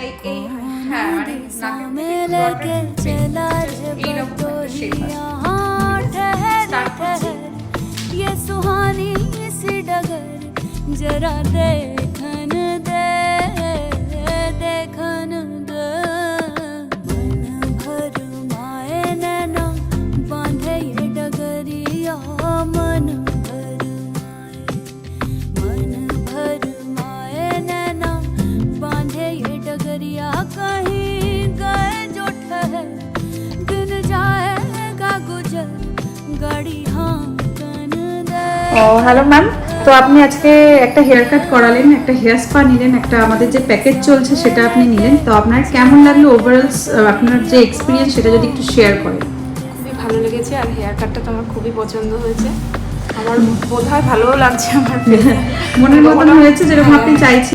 এই হ্যাঁ মানে নাকে এইরকম একটা shape আছে। ये सुहानी सी डगर जरा देखन दे देखन दे मन भर माए नैना बांधे ये डगरिया मन भर माए नैना बांधे ये डगरिया कहीं गए जो ठहर दिन जाएगा गुजर गाड़ी हाँ ও হ্যালো ম্যাম, তো আপনি আজকে একটা হেয়ার কাট করালেন, একটা হেয়ার স্পা নিলেন, একটা আমাদের যে প্যাকেজ চলছে সেটা আপনি নিলেন, তো আপনার কেমন লাগলো ওভারঅল? আপনার যে এক্সপিরিয়েন্স সেটা যদি একটু শেয়ার করেন। খুবই ভালো লেগেছে আর হেয়ার কাটটা তো আমার খুবই পছন্দ হয়েছে। আমার বোধহয় ভালোও লাগছে, আমার মনের মতন হয়েছে যেরকম আপনি চাইছেন।